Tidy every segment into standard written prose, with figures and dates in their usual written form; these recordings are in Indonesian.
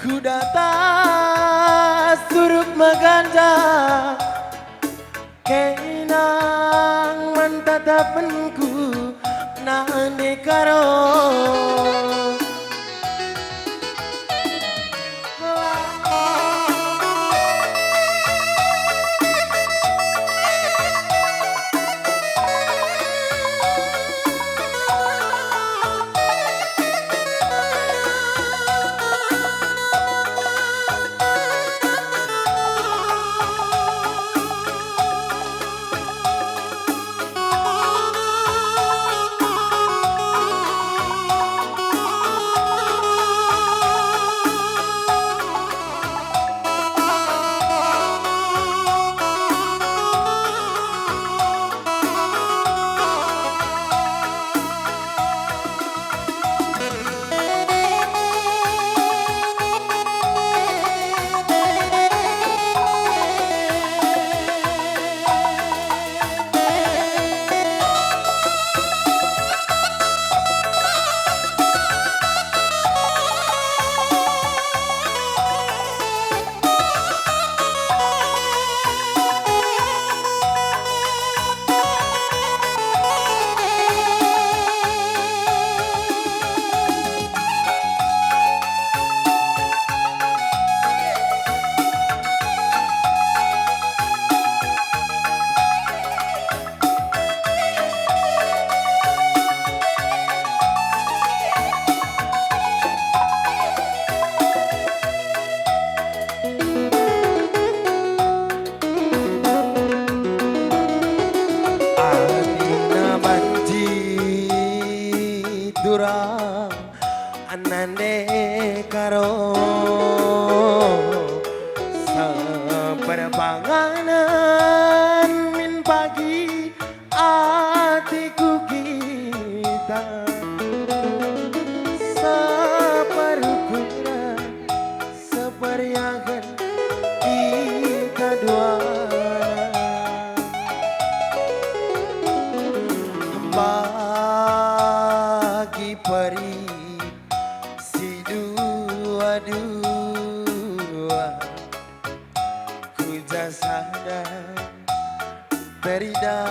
Ku datang suruk meganja kenang mentatapanku nane karo durang anande karo seperpanganan min pagi atiku kita separukuran seperiakan kita dua bagi peri si dua-dua ku jasada terida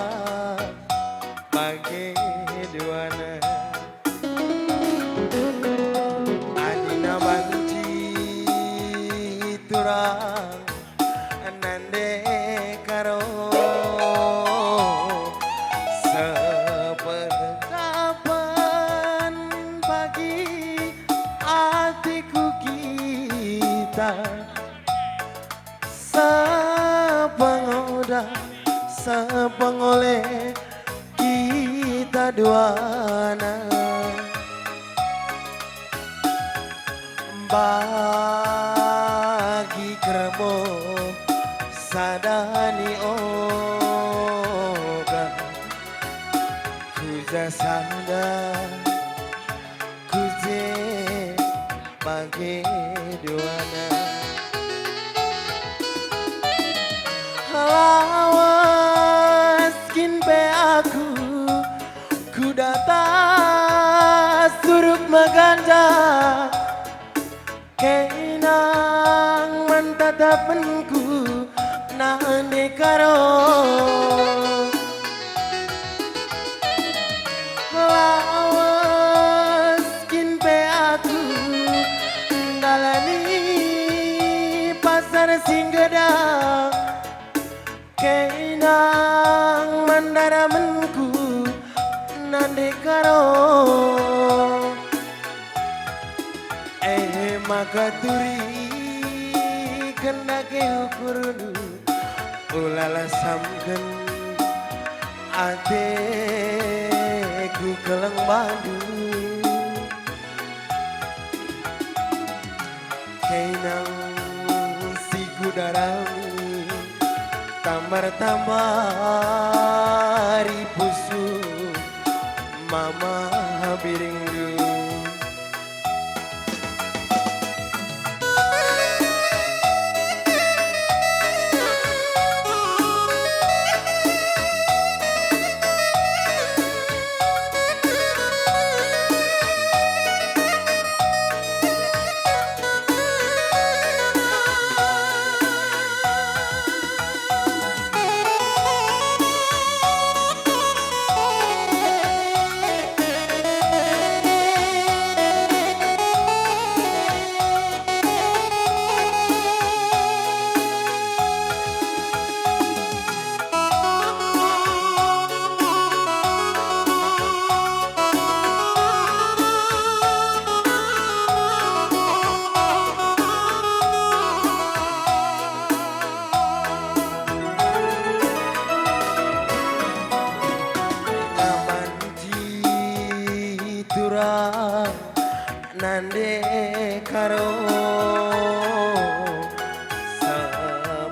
bagi duana adina banci turang anande karo sepengoda sepengoleh kita duana bagi kermo sadani oga kuja sadar kuje bagi duana lawas kinpe aku ku datang suruk meganja kenang mentatapanku nane karo lawas kinpe aku dalani pasar singgedang kenang mandaramanku nande karo makaturi kendake ukurnu ulala samken ateku keleng madu kenang si gudarami tambar-tambari pusu mama biringdu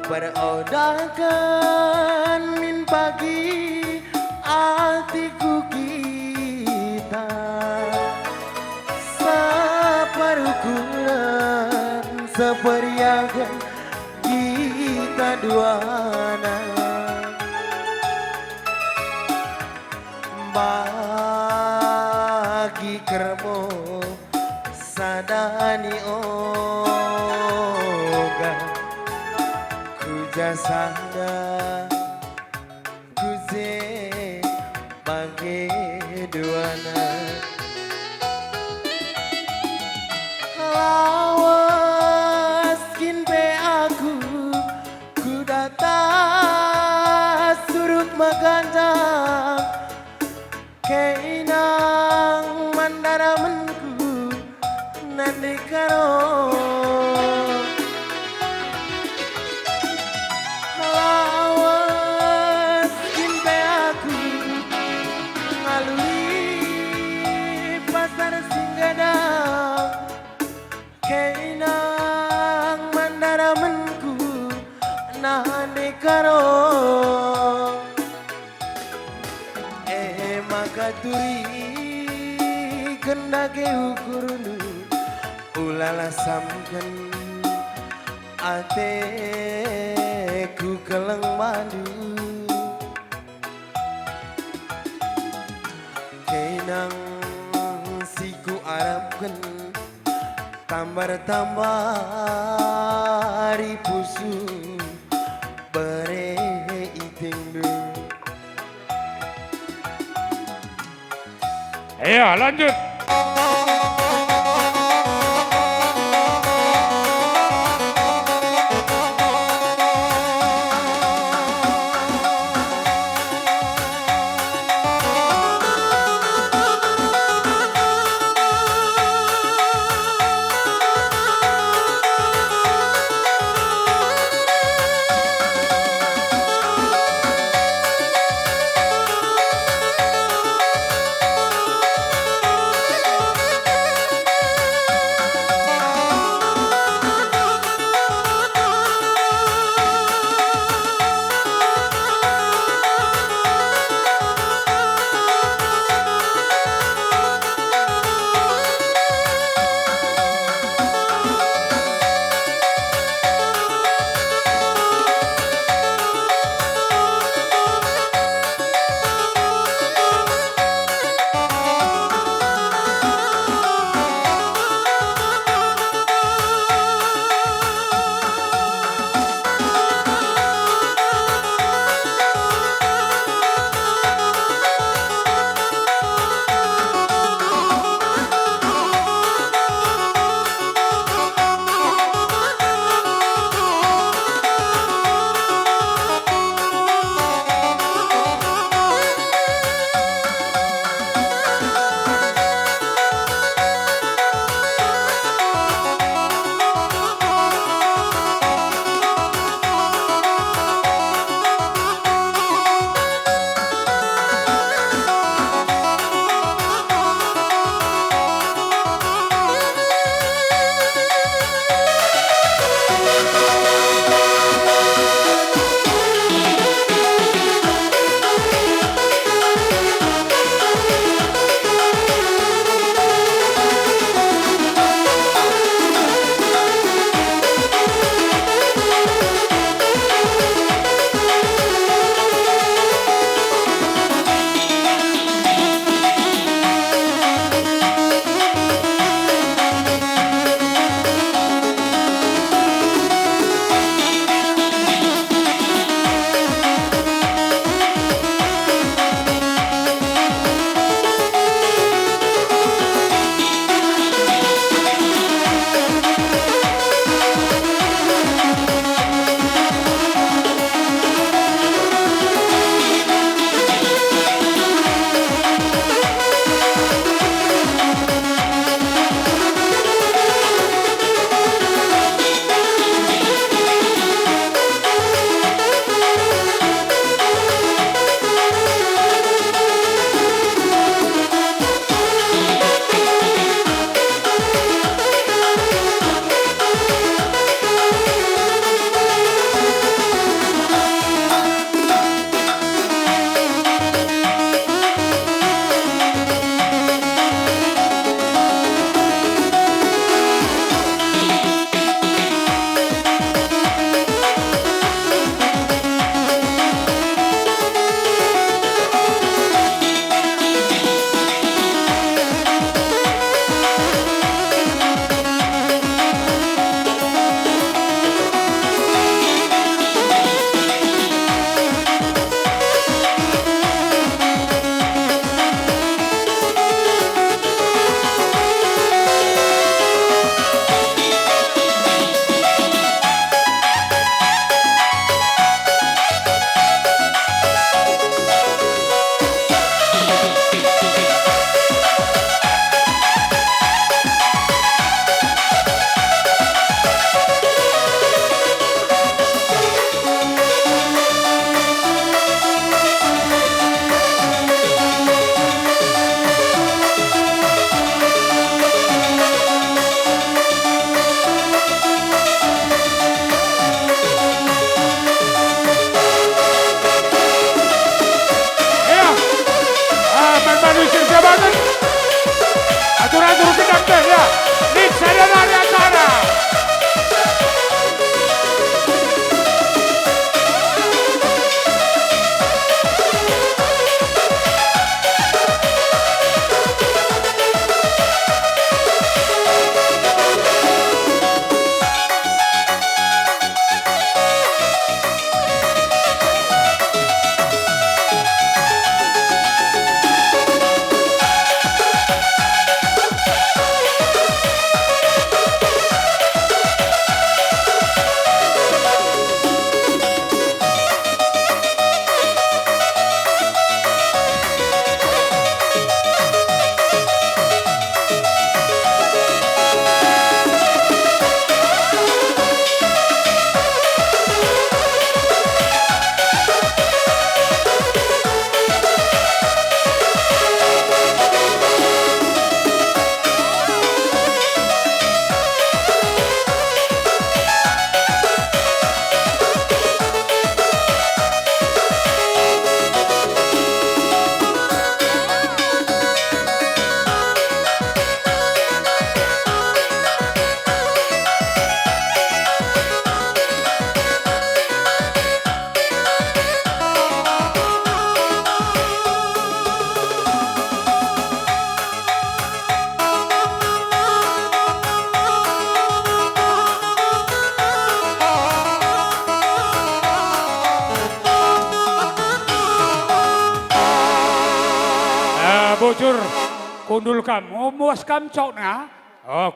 berodakan min pagi hatiku kita separukuran seperiagan kita duana bagi kermo sadani oga kujasana kuze bagi duana lawas kin pe aku kudata surut magandang keinang mandaramanku nanti karo lawas kimpe aku ngalui pasar singgadang keinang mandaramanku nanti karo makaturi kendake ukurunu ulala samken ateku keleng madu kenang siku arapken tambar-tambar pusu bere itingdu. Iya, lanjut. jujur kundul kamu muas kam cok na. Oh